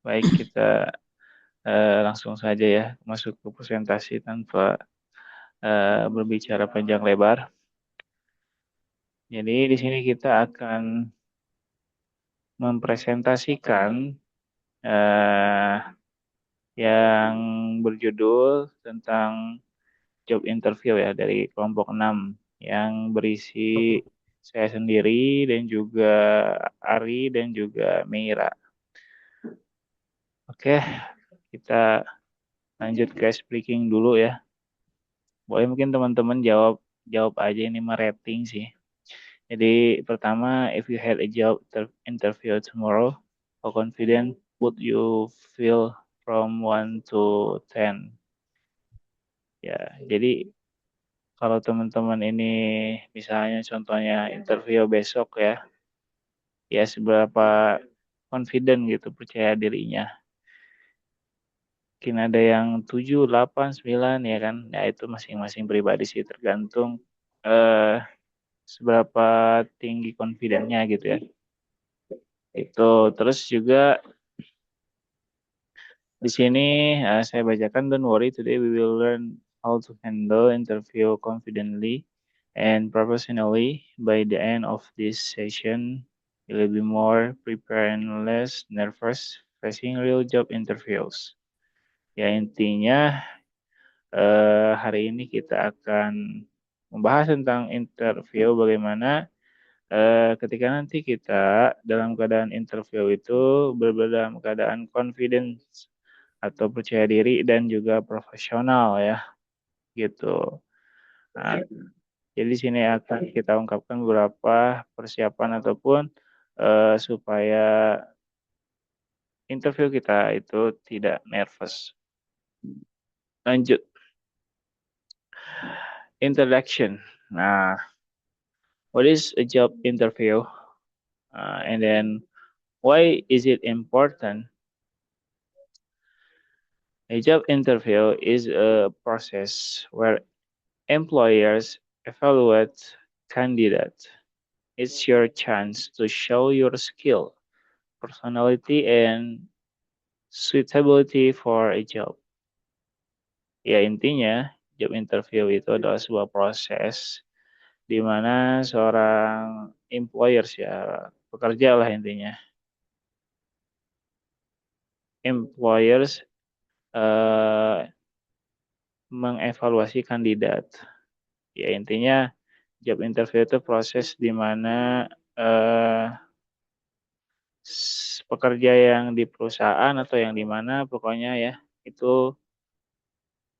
Baik, kita langsung saja ya masuk ke presentasi tanpa berbicara panjang lebar. Jadi di sini kita akan mempresentasikan eh, yang berjudul tentang job interview ya dari kelompok 6 yang berisi saya sendiri dan juga Ari dan juga Meira. Oke, kita lanjut ke speaking dulu ya. Boleh mungkin teman-teman jawab jawab aja ini mah rating sih. Jadi pertama, if you had a job interview tomorrow, how confident would you feel from 1 to 10? Ya, jadi kalau teman-teman ini misalnya contohnya interview besok ya, ya seberapa confident gitu percaya dirinya. Mungkin ada yang 7, 8, 9 ya kan. Ya itu masing-masing pribadi sih tergantung eh, seberapa tinggi confidentnya gitu ya. Itu terus juga di sini saya bacakan, don't worry, today we will learn how to handle interview confidently and professionally. By the end of this session, you will be more prepared and less nervous facing real job interviews. Ya intinya hari ini kita akan membahas tentang interview bagaimana ketika nanti kita dalam keadaan interview itu dalam keadaan confidence atau percaya diri dan juga profesional ya gitu. Nah, jadi di sini akan kita ungkapkan beberapa persiapan ataupun supaya interview kita itu tidak nervous. Lanjut, introduction. Nah, what is a job interview? And then why is it important? A job interview is a process where employers evaluate candidates. It's your chance to show your skill, personality, and suitability for a job. Ya intinya, job interview itu adalah sebuah proses di mana seorang employers ya, pekerja lah intinya. Employers eh, mengevaluasi kandidat. Ya intinya job interview itu proses di mana eh, pekerja yang di perusahaan atau yang di mana pokoknya ya itu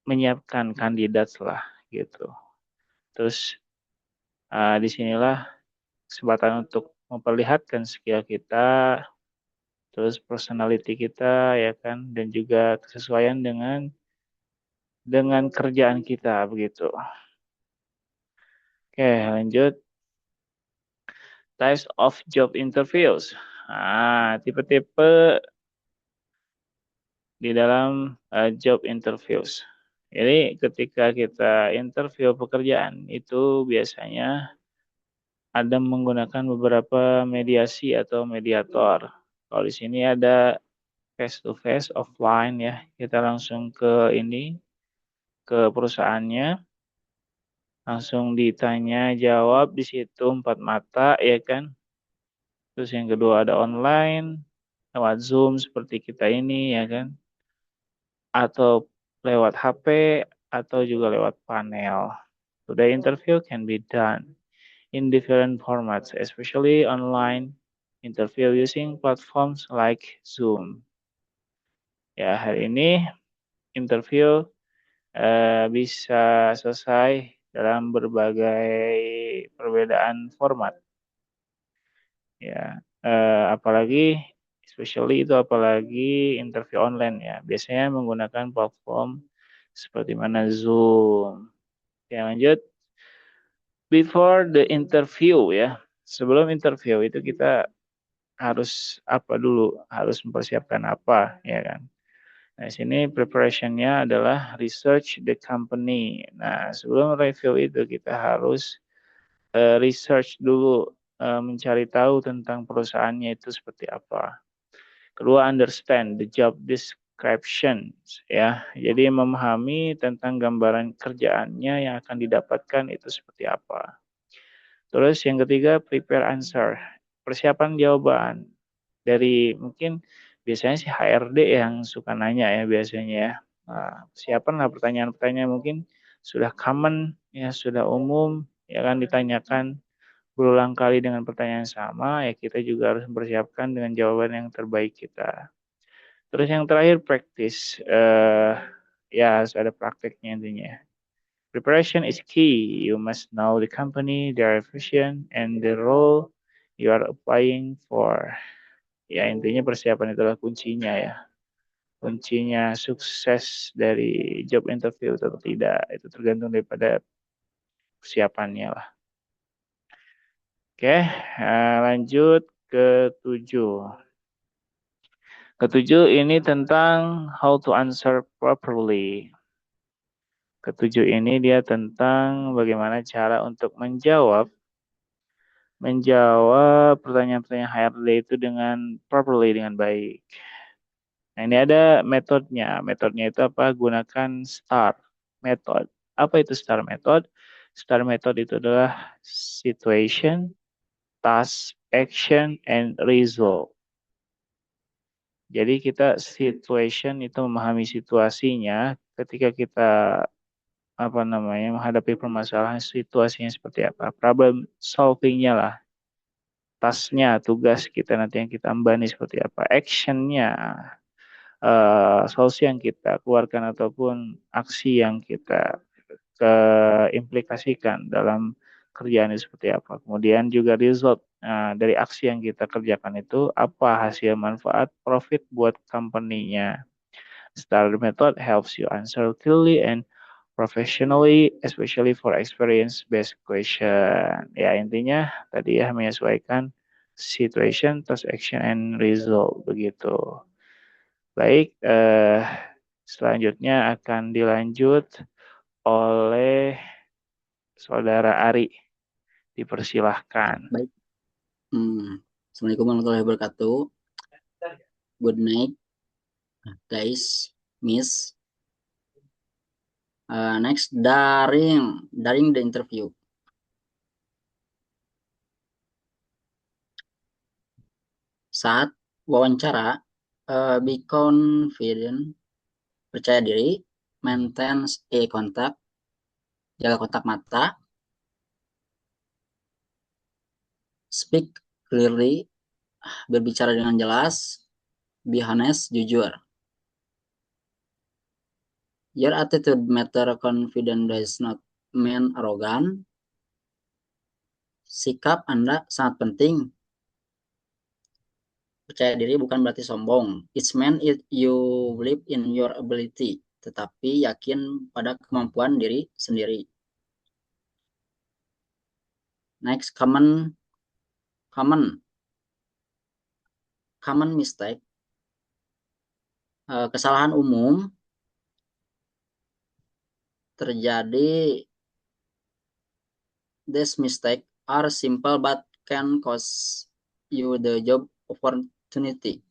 menyiapkan kandidat lah gitu. Terus disinilah kesempatan untuk memperlihatkan skill kita, terus personality kita ya kan, dan juga kesesuaian dengan kerjaan kita begitu. Oke, lanjut. Types of job interviews. Tipe-tipe di dalam job interviews. Jadi ketika kita interview pekerjaan itu biasanya ada menggunakan beberapa mediasi atau mediator. Kalau di sini ada face to face offline ya, kita langsung ke ini ke perusahaannya, langsung ditanya jawab di situ empat mata ya kan. Terus yang kedua ada online lewat Zoom seperti kita ini ya kan, atau lewat HP atau juga lewat panel. Today interview can be done in different formats, especially online interview using platforms like Zoom. Ya, hari ini interview bisa selesai dalam berbagai perbedaan format. Ya, apalagi especially itu apalagi interview online ya. Biasanya menggunakan platform seperti mana Zoom. Ya, lanjut. Before the interview ya. Sebelum interview itu kita harus apa dulu? Harus mempersiapkan apa, ya kan? Nah, sini preparationnya adalah research the company. Nah, sebelum review itu kita harus research dulu, mencari tahu tentang perusahaannya itu seperti apa. Kedua, understand the job description, ya. Jadi memahami tentang gambaran kerjaannya yang akan didapatkan itu seperti apa. Terus yang ketiga, prepare answer. Persiapan jawaban. Dari mungkin biasanya sih HRD yang suka nanya ya biasanya ya. Nah, persiapan lah pertanyaan-pertanyaan mungkin sudah common ya, sudah umum ya kan ditanyakan berulang kali dengan pertanyaan sama, ya kita juga harus mempersiapkan dengan jawaban yang terbaik kita. Terus yang terakhir practice, ya harus ada prakteknya intinya. Preparation is key. You must know the company, their vision, and the role you are applying for. Ya intinya persiapan itulah kuncinya ya. Kuncinya sukses dari job interview atau tidak itu tergantung daripada persiapannya lah. Oke, lanjut ke 7. Ketujuh ini tentang how to answer properly. Ketujuh ini dia tentang bagaimana cara untuk menjawab pertanyaan-pertanyaan HRD itu dengan properly, dengan baik. Nah, ini ada metodenya. Metodenya itu apa? Gunakan STAR method. Apa itu STAR method? STAR method itu adalah situation, task, action, and result. Jadi kita situation itu memahami situasinya ketika kita menghadapi permasalahan situasinya seperti apa. Problem solvingnya lah. Tasknya, tugas kita nanti yang kita ambani seperti apa. Actionnya, solusi yang kita keluarkan ataupun aksi yang kita implikasikan dalam kerjaan itu seperti apa. Kemudian juga result dari aksi yang kita kerjakan itu apa hasil manfaat profit buat company-nya. Star method helps you answer clearly and professionally, especially for experience-based question. Ya intinya tadi ya menyesuaikan situation, task, action, and result begitu. Baik, selanjutnya akan dilanjut oleh Saudara Ari. Dipersilahkan. Baik. Assalamualaikum warahmatullahi wabarakatuh. Good night, guys, Miss. Next, daring the interview. Saat wawancara, be confident, percaya diri, maintain eye contact, jaga kontak mata, speak clearly, berbicara dengan jelas, be honest, jujur. Your attitude matter, confident does not mean arrogant. Sikap Anda sangat penting. Percaya diri bukan berarti sombong. It's mean you believe in your ability, tetapi yakin pada kemampuan diri sendiri. Next, common mistake. Kesalahan umum terjadi. These mistakes are simple but can cost you the job opportunity.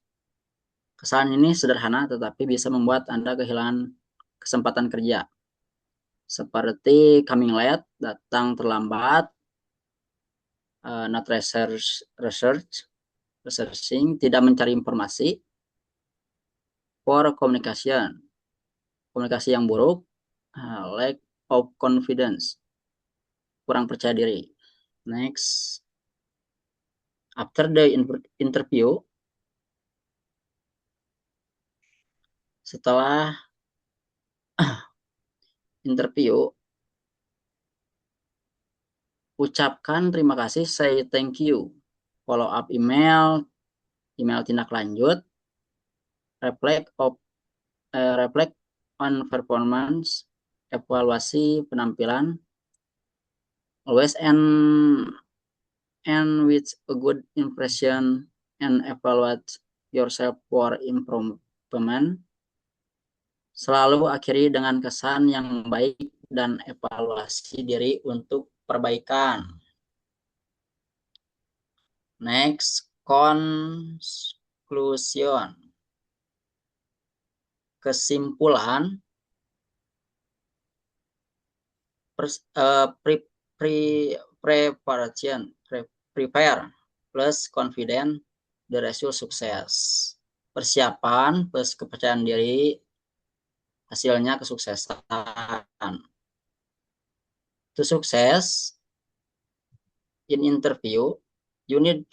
Kesalahan ini sederhana tetapi bisa membuat Anda kehilangan kesempatan kerja. Seperti coming late, datang terlambat, not researching, tidak mencari informasi, poor communication, komunikasi yang buruk, lack of confidence, kurang percaya diri. Next, after the interview, setelah interview, ucapkan terima kasih, say thank you, follow up email tindak lanjut, reflect on performance, evaluasi penampilan, always end with a good impression and evaluate yourself for improvement. Selalu akhiri dengan kesan yang baik dan evaluasi diri untuk perbaikan. Next, Conclusion. Kesimpulan, pre, pre, preparation, prepare plus confident the result sukses. Persiapan plus kepercayaan diri hasilnya kesuksesan. To sukses in interview, you need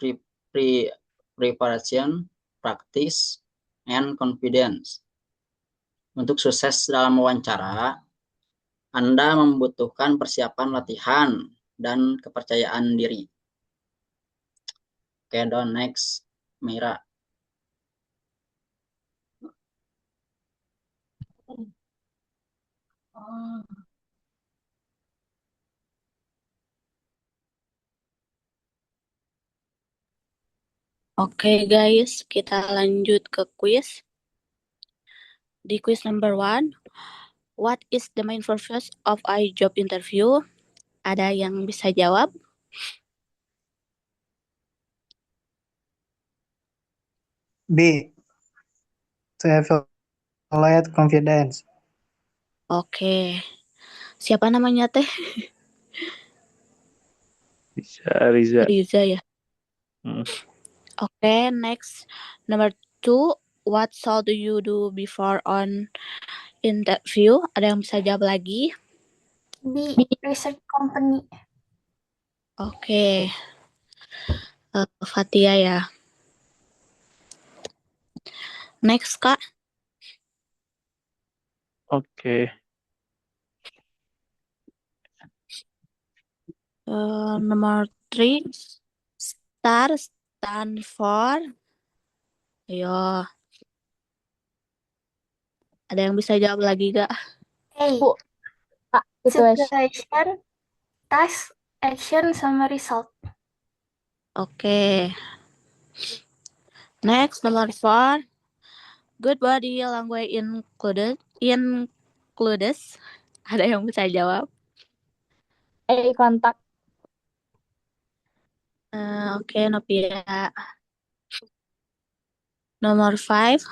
preparation, practice, and confidence. Untuk sukses dalam wawancara, Anda membutuhkan persiapan latihan dan kepercayaan diri. Oke, don next, Mira. Oke guys, kita lanjut ke quiz. Di quiz number 1, what is the main purpose of a job interview? Ada yang bisa jawab? B. To evaluate confidence. Oke. Siapa namanya teh? Bisa Riza. Riza ya. Oke, next. Number 2, what should you do before on interview? Ada yang bisa jawab lagi? B. Research company. Oke. Fatia ya. Next, Kak. Oke. Nomor 3, STAR stand for. Ayo. Ada yang bisa jawab lagi gak? A. Bu, Kak, Situation, task, action, sama result. Oke. Next, nomor 4. Good body language includes. Ada yang bisa jawab? eye contact. Oke, Novia. Nomor 5.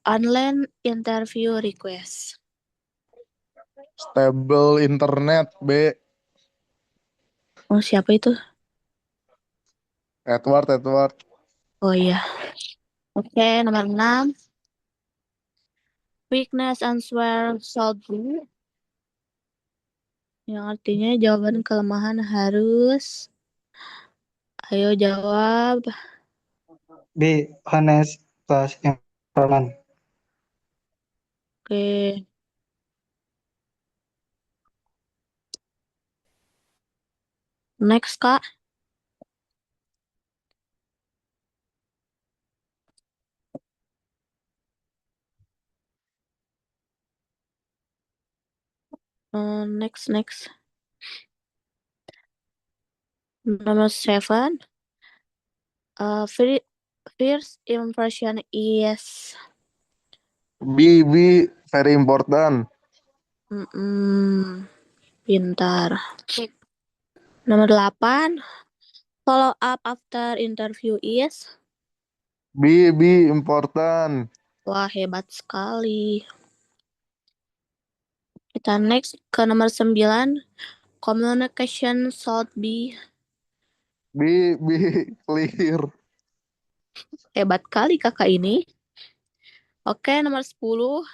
Online interview request. Stable internet, B. Oh, siapa itu? Edward. Oh iya. Oke, nomor 6. Weakness answer should be. Yang artinya jawaban kelemahan harus. Ayo jawab. B. Honest plus informant. Oke. Next, Kak. Next. Nomor 7. First impression is. B. Very important. Pintar. Nomor 8. Follow up after interview is. B. Important. Wah, hebat sekali. Kita next ke nomor 9. Communication should be. B. Clear. Hebat kali kakak ini. Oke, nomor 10.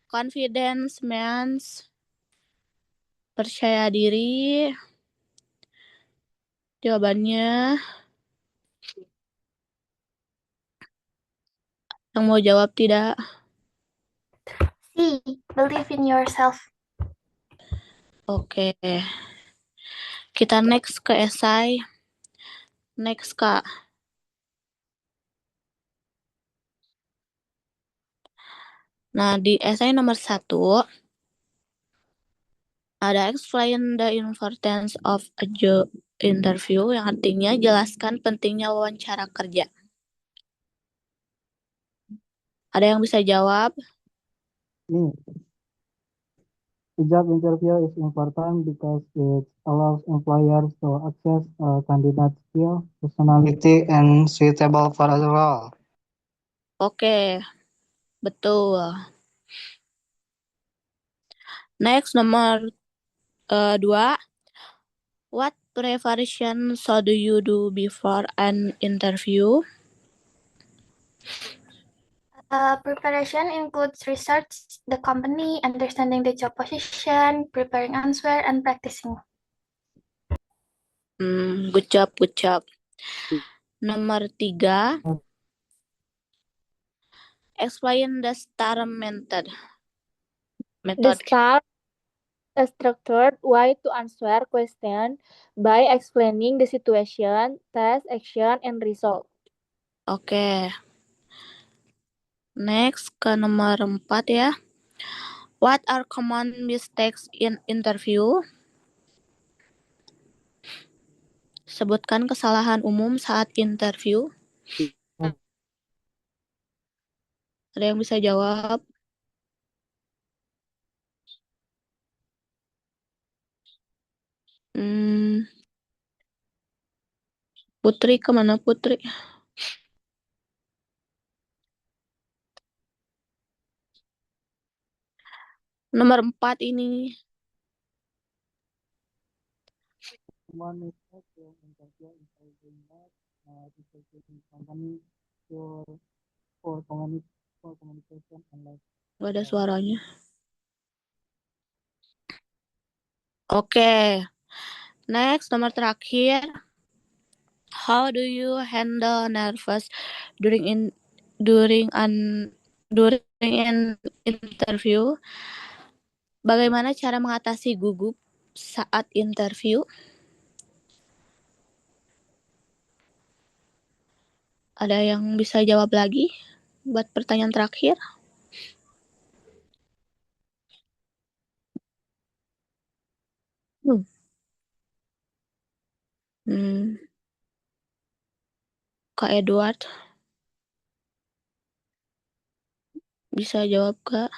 Confidence means percaya diri. Jawabannya. Yang mau jawab tidak? C. Believe in yourself. Oke. Kita next ke esai. Next, Kak. Nah, di esai nomor 1 ada explain the importance of a job interview, yang artinya jelaskan pentingnya wawancara kerja. Ada yang bisa jawab? The job interview is important because it allows employers to assess a candidate's skill, personality, and suitable for the role. Oke, betul. Next, nomor 2. What preparation should you do before an interview? Preparation includes research the company, understanding the job position, preparing answer, and practicing. Good job, good job. Nomor 3. Explain the STAR method. The STAR a structured way to answer question by explaining the situation, task, action, and result. Oke. Next ke nomor 4 ya. What are common mistakes in interview? Sebutkan kesalahan umum saat interview. Ada yang bisa jawab? Putri kemana Putri? Nomor 4 ini. One mistake in interview is saying that researching company for communication and like. Gak ada suaranya. Oke. Next, nomor terakhir. How do you handle nervous during an interview? Bagaimana cara mengatasi gugup saat interview? Ada yang bisa jawab lagi buat pertanyaan terakhir? Kak Edward bisa jawab Kak?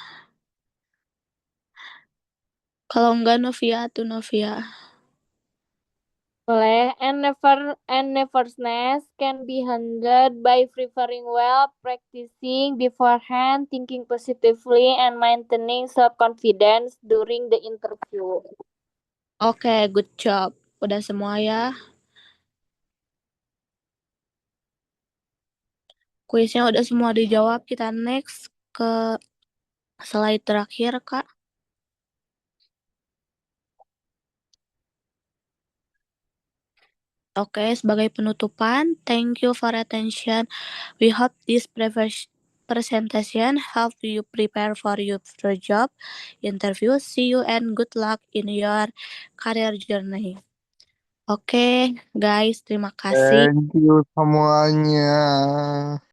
Kalau enggak Novia tuh Novia. Boleh, and nervousness can be handled by preparing well, practicing beforehand, thinking positively, and maintaining self-confidence during the interview. Oke, good job. Udah semua ya. Kuisnya udah semua dijawab. Kita next ke slide terakhir, Kak. Oke, sebagai penutupan, thank you for attention. We hope this presentation help you prepare for your job interview. See you and good luck in your career journey. Oke, guys, terima kasih. Thank you semuanya.